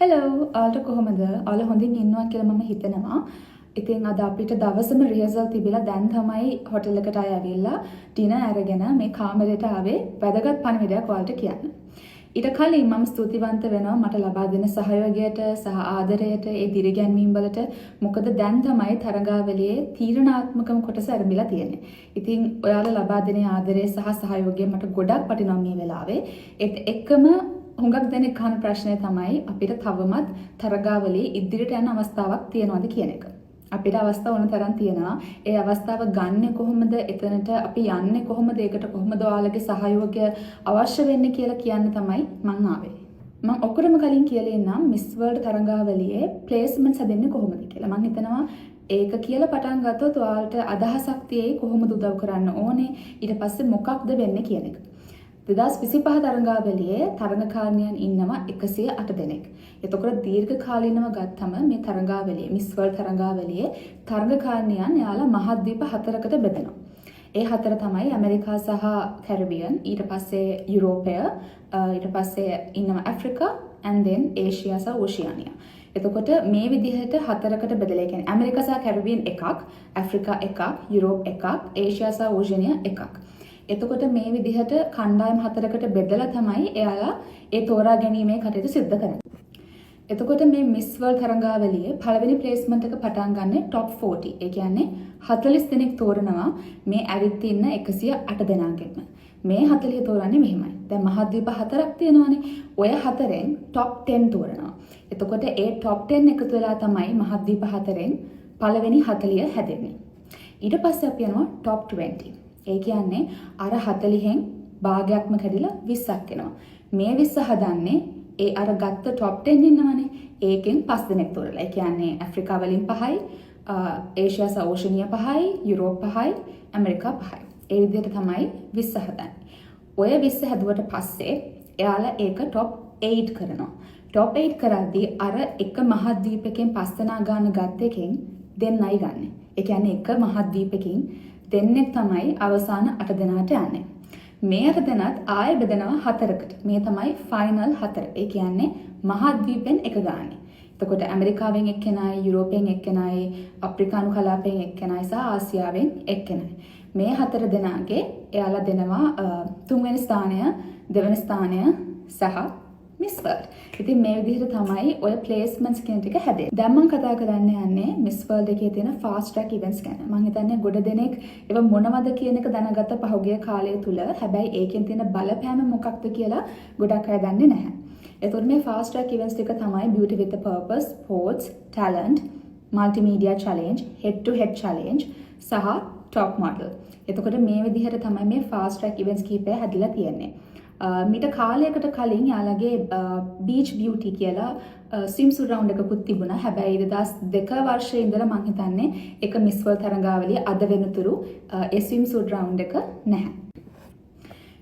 Hello ඔයාලට කොහොමද? ඔයාලා හොඳින් ඉන්නවා කියලා මම හිතනවා. ඉතින් අද අපිට දවසම රිහර්සල් තිබිලා දැන් තමයි හොටෙල් එකට ඇවිල්ලා ඩිනර් අරගෙන මේ කාමරයට ආවේ වැදගත් පණිවිඩයක් ඔයාලට කියන්න. ඊට කලින් මම ස්තුතිවන්ත වෙනවා මට ලබා දෙන සහයෝගයට සහ ආදරයට ඒ දිරිගැන්වීම් වලට. මොකද දැන් තමයි තරඟාවලියේ තීරණාත්මකම කොටස ආරම්භලා තියෙන්නේ. ඉතින් ඔයාලා ලබා දෙන ආදරය සහ සහයෝගය මට ගොඩක් වටිනවා මේ වෙලාවේ. ඒත් එක්කම හුඟක් දෙනෙක් අහන ප්‍රශ්නය තමයි අපිට තවමත් තරගාවලියේ ඉදිරියට යන අවස්ථාවක් තියෙනවද කියන එක. අපිට අවස්ථා ඕන තරම් තියෙනවා. ඒ අවස්ථාව ගන්න කොහොමද? එතනට අපි යන්නේ කොහොමද? ඒකට කොහොමද ඔයාලගේ සහයෝගය අවශ්‍ය වෙන්නේ කියලා කියන්න තමයි මම ආවේ. මම ඔක්කොටම කලින් කියලා ඉන්නම් මිස් වර්ල්ඩ් තරගාවලියේ ප්ලේස්මන්ට්ස් හදන්නේ කොහොමද කියලා. මම හිතනවා ඒක කියලා පටන් ගත්තොත් ඔයාලට අදහසක් තියෙයි කොහොමද උදව් කරන්න ඕනේ, ඊට පස්සේ මොකක්ද වෙන්නේ කියන එක. 2025 තරඟාවලියේ තරඟකාරණියන් ඉන්නවා 108 දෙනෙක්. එතකොට දීර්ඝ කාලීනව ගත්තම මේ තරඟාවලියේ මිස් වර්ල්ඩ් තරඟාවලියේ තරඟකාරණියන් යාලා මහද්වීප 4කට බෙදෙනවා. ඒ 4 තමයි ඇමරිකා සහ කැරිබියන්, ඊට පස්සේ යුරෝපය, ඊට පස්සේ ඉන්නවා ඇෆ්‍රිකා and then ඒෂියා සහ ඕෂියානියා. එතකොට මේ විදිහට 4කට බෙදලා කියන්නේ ඇමරිකා සහ කැරිබියන් එකක්, ඇෆ්‍රිකා එකක්, යුරෝප් එකක්, ඒෂියා සහ ඕෂියානියා එකක්. එතකොට මේ විදිහට කණ්ඩායම් 4කට බෙදලා තමයි එයාලා ඒ තෝරා ගැනීමේ කටයුතු සිදු කරන්නේ. එතකොට මේ මිස් වර්ල්ඩ් තරඟාවලියේ පළවෙනි ප්ලේස්මන්ට් එක පටන් ගන්න top 40. ඒ කියන්නේ 40 දෙනෙක් තෝරනවා මේ ඇවිත් ඉන්න 108 දෙනාගෙන්ම. මේ 40 තෝරන්නේ මෙහෙමයි. දැන් මහද්වීප 4ක් තියෙනවානේ. ඔය 4ෙන් top 10 තෝරනවා. එතකොට ඒ top 10 එකතු වෙලා තමයි මහද්වීප 4ෙන් පළවෙනි 40 හැදෙන්නේ. ඊට පස්සේ අපි යනවා top 20. ඒ කියන්නේ අර 40න් භාගයක්ම කැඩිලා 20ක් එනවා. මේ 20 හදන්නේ ඒ අර ගත්ත top 10 ඉන්නවනේ. ඒකෙන් 5 දෙනෙක් තෝරලා. ඒ කියන්නේ ඇෆ්‍රිකා වලින් 5යි, ඒෂියා සහ ඕෂියානියා 5යි, යුරෝප් 5යි, ඇමරිකා 5යි. ඒ විදිහට තමයි 20 හදන්නේ. ඔය 20 හැදුවට පස්සේ එයාලා ඒක top 8 කරනවා. top 8 කරද්දී අර එක මහද්වීපකෙන් 5 දෙනා ගන්න ගත්ත එකෙන් දෙන්නයි ගන්න. ඒ කියන්නේ එක මහද්වීපකින් දෙන්නෙක් තමයි අවසාන 8 දෙනාට යන්නේ. මේ 8 දෙනාත් ආයෙ බෙදනවා 4කට. මේ තමයි ෆයිනල් 4. ඒ කියන්නේ මහද්වීපෙන් එක ගානේ. එතකොට ඇමරිකාවෙන් එක්කෙනයි, යුරෝපයෙන් එක්කෙනයි, අප්‍රිකානු කලාපයෙන් එක්කෙනයි සහ ආසියාවෙන් එක්කෙනයි. මේ 4 දෙනාගේ එයාලා දෙනවා 3 වෙනි ස්ථානය, 2 වෙනි ස්ථානය සහ මිස් වර්ල්ඩ්. ඉතින් මේ විදිහට තමයි ඔය ප්ලේස්මන්ට්ස් කියන ටික හැදෙන්නේ. දැන් මම කතා කරන්න යන්නේ මිස් වර්ල්ඩ් එකේ තියෙන ෆාස්ට් ට්‍රැක් ඉවෙන්ට්ස් ගැන. මම හිතන්නේ ගොඩ දෙනෙක් ඒව මොනවද කියන එක දැනගත්ත පහුගිය කාලය තුල. හැබැයි ඒකෙන් තියෙන බලපෑම මොකක්ද කියලා ගොඩක් අය දන්නේ නැහැ. එතකොට මේ ෆාස්ට් ට්‍රැක් ඉවෙන්ට්ස් ටික තමයි Beauty with a Purpose, Sports, Talent, Multimedia Challenge, Head to Head Challenge සහ Top Model. එතකොට මේ විදිහට තමයි මේ ෆාස්ට් ට්‍රැක් ඉවෙන්ට්ස් කීපය හැදිලා තියෙන්නේ. මීට කාලයකට කලින් යාළගේ බීච් බියුටි කියලා ස්විම්සුට් රවුන්ඩ් එකකුත් තිබුණා. හැබැයි 2002 වර්ෂයේ ඉඳලා මම හිතන්නේ ඒක මිස් වර්ල්ඩ් තරඟාවලිය අද වෙනතුරු ඒ ස්විම්සුට් රවුන්ඩ් එක නැහැ.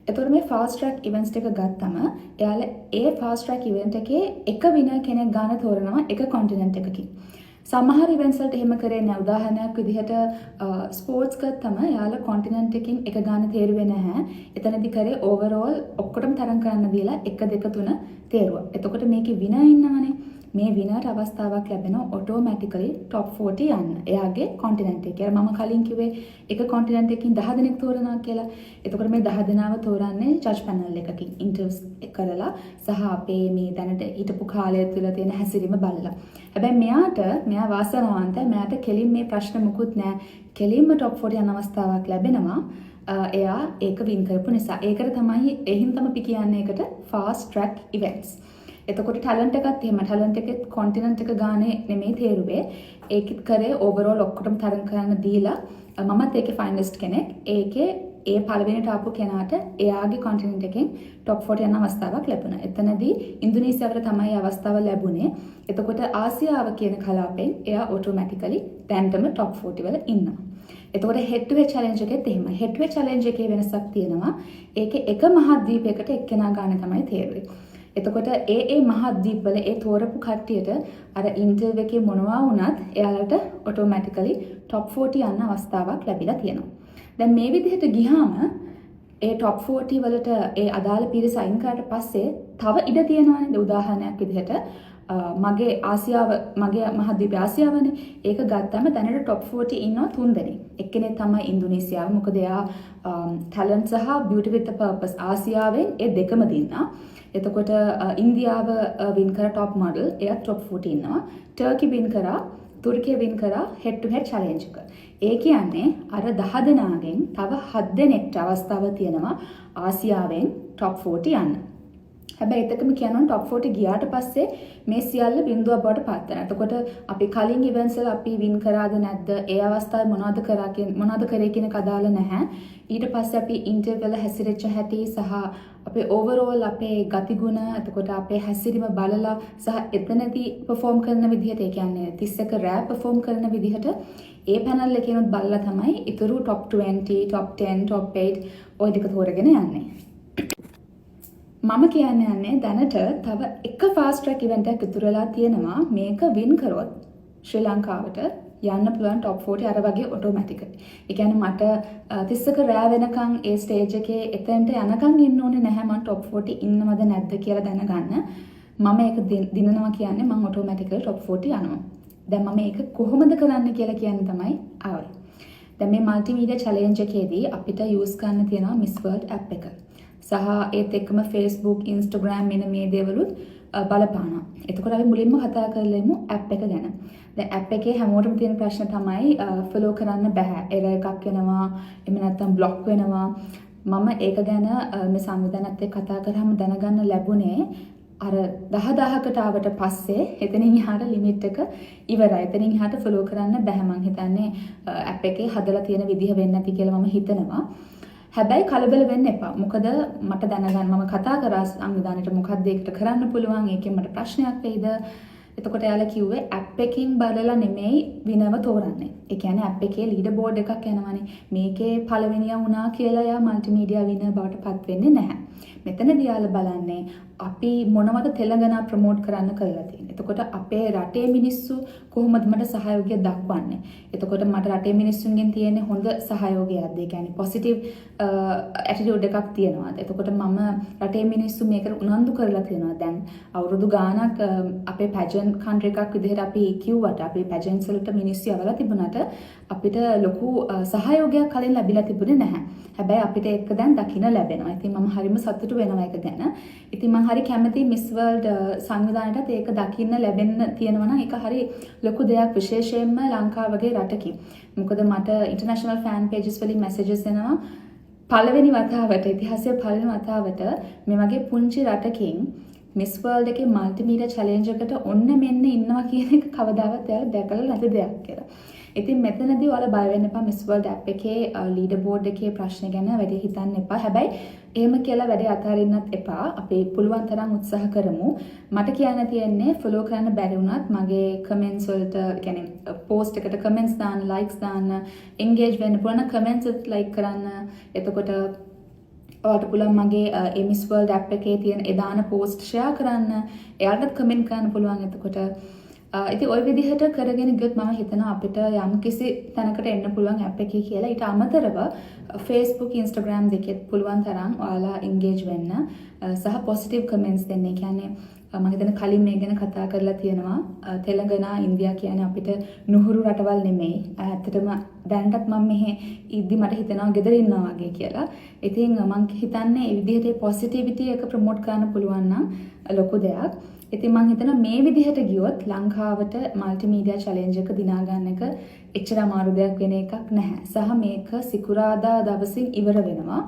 එතකොට මේ ෆාස්ට් ට්‍රැක් ඉවෙන්ට්ස් ටික ගත්තම එයාලා ඒ ෆාස්ට් ට්‍රැක් ඉවෙන්ට් එකේ එක විනර් කෙනෙක් ගන්න තෝරනවා එක කොන්ටිනන්ට් එකකින්. සමහර ඉවෙන්ට්ස් වලට එහෙම කරේ නැහැ. උදාහරණයක් විදිහට ස්පෝර්ට්ස් ගත්තම යාලා කොන්ටිනන්ට් එකකින් එක ගන්න තේරුවේ නැහැ. එතනදී කරේ ඕවරෝල් ඔක්කොටම තරම් කරන්න දීලා 1 2 3 තේරුවා. එතකොට මේකේ විනර් ඉන්නවනේ. මේ විනර්ට අවස්ථාවක් ලැබෙනවා ඔටෝමැටිකලි top 40 යන්න. එයාගේ කොන්ටිනන්ට් එකේ. මම කලින් කිව්වේ එක කොන්ටිනන්ට් එකකින් 10 දෙනෙක් තෝරනවා කියලා. එතකොට මේ 10 දෙනාව තෝරන්නේ ජජ් පැනල් එකකින් ඉන්ටර්ව්ස් කරලා සහ අපේ මේ දැනට හිටපු කාලය තුළ තියෙන හැසිරීම බලලා. හැබැයි මෙයා වාසනාවන්තයි. මෙයාට කෙලින් මේ ප්‍රශ්න මුකුත් නැහැ. කෙලින්ම top 40 යන අවස්ථාවක් ලැබෙනවා. එයා ඒක වින් කරපු නිසා. ඒකට තමයි එහින් අපි කියන්නේ ඒකට fast track events. එතකොට ටැලන්ට් එකත් එහෙම ටැලන්ට් එකෙත් කොන්ටිනන්ට් එක ගානේ නෙමෙයි තේරුවේ. ඒකෙත් කරේ ඕවරෝල් ඔක්කොටම තරම් කරන්න දීලා මමත් ඒකේ ෆයිනලිස්ට් කෙනෙක්. ඒකේ ඒ පළවෙනිට ආපු කෙනාට එයාගේ කොන්ටිනන්ට් එකෙන් top 40 යන අවස්ථාවක් ලැබුණා. එතනදී ඉන්දුනීසියාවට තමයි අවස්ථාව ලැබුණේ. එතකොට ආසියාව කියන කලාපෙන් එයා ඔටෝමැටිකලි දැන්ටම top 40 වල ඉන්නවා. එතකොට head to head challenge එකෙත් එහෙමයි. head to head challenge එකේ වෙනසක් තියෙනවා. ඒකේ එක මහද්වීපයකට එක්කෙනා ගන්න තමයි තේරුවේ. එතකොට ඒ මහද්වීපවල ඒ තෝරපු කට්ටියට අර ඉන්ටර්වයුව එකේ මොනවා වුණත් එයාලට ඔටෝමැටිකලි top 40 යන අවස්ථාවක් ලැබිලා තියෙනවා. දැන් මේ විදිහට ගියාම ඒ top 40 වලට ඒ අදාළ පිරිස අයින් කරාට පස්සේ තව ඉඩ තියෙනවානේ. උදාහරණයක් විදිහට මගේ ආසියාව මගේ මහද්වීපය ආසියාවනේ. ඒක ගත්තම දැනට top 40 ඉන්නවා 3 දෙනෙක්. එක්කෙනෙක් තමයි ඉන්දුනීසියාව. මොකද එයා talent සහ beauty with a purpose ආසියාවෙන් ඒ දෙකම දින්නා. එතකොට ඉන්දියාව වින් කර top model එයා top 40 ඉන්නවා. ටර්කි වින් කරා තුර්කිය වින් කරා head to head challenge එක. ඒ කියන්නේ අර 10 දෙනාගෙන් තව 7 දෙනෙක්ට අවස්ථාව තියෙනවා ආසියාවෙන් top 40 යන්න. හැබැයි එතකම කියනවා top 40 ගියාට පස්සේ මේ සියල්ල බිඳුවක් බවට පත් වෙනවා. එතකොට අපි කලින් events වල අපි වින් කරාද නැද්ද? ඒ අවස්ථාවේ මොනවද කරේ කියන කදාල නැහැ. ඊට පස්සේ අපි ඉන්ටර්විව් වල හැසිරෙච්ච හැටි සහ අපේ overall අපේ ගතිගුණ එතකොට අපේ හැසිරීම බලලා සහ එතනදී perform කරන විදිහට ඒ කියන්නේ 31 රෑ perform කරන විදිහට ඒ පැනල් එකේනොත් බලලා තමයි ඊතුරු top 20, top 10, top 8 ඔය ටික තෝරගෙන යන්නේ. මම කියන්නේ දැනට තව එක fast track event එකක් ඉතුරු වෙලා තියෙනවා. මේක win කරොත් ශ්‍රී ලංකාවට යන්න පුළුවන් top 40 අර වගේ automatically. ඒ කියන්නේ මට 31 රෑ වෙනකන් ඒ stage එකේ එතෙන්ට යනකන් ඉන්න ඕනේ නැහැ. මම top 40 ඉන්නවද නැද්ද කියලා දැනගන්න. මම ඒක දිනනවා කියන්නේ මම automatically top 40 යනවා. දැන් මම ඒක කොහොමද කරන්න කියලා කියන්න තමයි ආවේ. දැන් මේ multimedia challenge එකේදී අපිට use කරන්න තියෙනවා Miss World app එක. සහ ඒත් එක්කම Facebook, Instagram මෙන්න මේ දේවලුත් බලපානවා. එතකොට අපි මුලින්ම කතා කරලෙමු app එක ගැන. දැන් app එකේ හැමෝටම තියෙන ප්‍රශ්න තමයි follow කරන්න බෑ. error එකක් එනවා, එහෙම නැත්නම් block වෙනවා. මම ඒක ගැන මේ සංවිධානයත් එක්ක කතා කරාම දැනගන්න ලැබුණේ අර 10000කට ආවට පස්සේ එතනින් එහාට limit එක ඉවරයි. එතනින් එහාට follow කරන්න බෑ. මම හිතන්නේ app එකේ හදලා තියෙන විදිහ වෙන්නේ නැති කියලා මම හිතනවා. හැබැයි කලබල වෙන්න එපා. මොකද මට දැනගන්න මම කතා කරා සංවිධානයට මොකක්ද ඒකට කරන්න පුළුවන්. ඒකෙන් මට ප්‍රශ්නයක් වෙයිද? එතකොට එයාලා කිව්වේ app එකකින් බලලා නෙමෙයි විනව තෝරන්නේ. ඒ කියන්නේ app එකේ leader board එකක් යනවානේ. මේකේ පළවෙනියා වුණා කියලා එයා multimedia winner බවට පත් වෙන්නේ නැහැ. මෙතනදී යාලා බලන්නේ අපි මොනවද තෙලඟනා ප්‍රොමෝට් කරන්න කරලා තියෙන්නේ. එතකොට අපේ රටේ මිනිස්සු කොහොමද මට සහයෝගය දක්වන්නේ? එතකොට මට රටේ මිනිස්සුන්ගෙන් තියෙන හොඳ සහයෝගයක්ද? ඒ කියන්නේ positive attitude එකක් තියනවාද? එතකොට මම රටේ මිනිස්සු මේකට උනන්දු කරලා තියෙනවා. දැන් අවුරුදු ගාණක් අපේ pageant country එකක් විදිහට අපි කිව්වට අපි pageants වලට මිනිස්සු යවලා තිබුණාට අපිට ලොකු සහයෝගයක් කලින් ලැබිලා තිබුණේ නැහැ. හැබැයි අපිට ඒක දැන් දකින්න ලැබෙනවා. ඉතින් මම හරිම සතුටු වෙනවා ඒක ගැන. ඉතින් මම හරි කැමතියි Miss World සංවිධානයටත් ඒක දකින්න ලැබෙන්න තියෙනවා නම් ඒක හරි ලොකු දෙයක් විශේෂයෙන්ම ලංකාව වගේ රටකින්. මොකද මට international fan pages වලින් messages එනවා පළවෙනි වතාවට ඉතිහාසයේ පළවෙනි වතාවට මේ වගේ පුංචි රටකින් Miss World එකේ multimedia challenge එකට ඔන්න මෙන්න ඉන්නවා කියන එක කවදාවත් එයාලා දැකලා නැති දෙයක් කියලා. ඉතින් මෙතනදී ඔයාලා බය වෙන්න එපා Miss World app එකේ leader board එකේ ප්‍රශ්න ගැන වැඩි හිතන්න එපා. හැබැයි එහෙම කියලා වැඩි අතාරින්නත් එපා. අපි පුළුවන් තරම් උත්සාහ කරමු. මට කියන්න තියෙන්නේ follow කරන්න බැරි වුණත් මගේ comments වලට කියන්නේ post එකට comments දාන්න, likes දාන්න, engage වෙන්න පුළුවන් comments වලට like කරන්න. එතකොට ඔයාලට පුළුවන් මගේ Miss World app එකේ තියෙන එදාන post share කරන්න. එයාලටත් comment කරන්න පුළුවන්. එතකොට ඉතින් ওই විදිහට කරගෙන ගියොත් මම හිතනවා අපිට යම් කිසි තැනකට එන්න පුළුවන් app එකේ කියලා. ඊට අමතරව Facebook, Instagram දෙකෙත් පුළුවන් තරම් ඔයාලා engage වෙන්න සහ positive comments දෙන්න. ඒ කියන්නේ මම හිතන කලින් මේ ගැන කතා කරලා තියෙනවා. තෙලඟනා, ඉන්දියා කියන්නේ අපිට නුහුරු රටවල් නෙමෙයි. ඇත්තටම දැනටත් මම මෙහෙ ඉද්දි මට හිතෙනවා ගෙදර ඉන්නවා වගේ කියලා. ඉතින් මම හිතන්නේ මේ විදිහට positivity එක promote කරන්න පුළුවන් නම් ලොකු දෙයක්. ඉතින් මම හිතනවා මේ විදිහට ගියොත් ලංකාවට multimedia challenge එක දිනා ගන්න එක එච්චර අමාරු දෙයක් වෙන එකක් නැහැ. සහ මේක සිකුරාදා දවසින් ඉවර වෙනවා.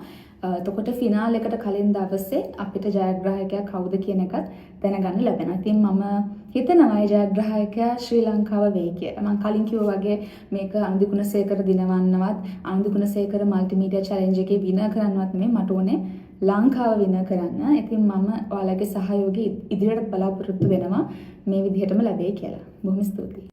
එතකොට ෆිනාල් එකට කලින් දවසේ අපිට ජයග්‍රාහකයා කවුද කියන එකත් දැනගන්න ලැබෙනවා. ඉතින් මම හිතනවා ජයග්‍රාහකයා ශ්‍රී ලංකාව වෙයි කියලා. මම කලින් කිව්වා වගේ මේක අනුදි ගුණසේකර දිනවන්නවත් අනුදි ගුණසේකර multimedia challenge එකේ විනර් කරන්නවත් නෙමෙයි මට ඕනේ ලංකාව විනර් කරන්න. ඉතින් මම ඔයාලගේ සහයෝගය ඉදිරියට බලාපොරොත්තු වෙනවා මේ විදිහටම ලැබෙයි කියලා. බොහොම ස්තුතියි.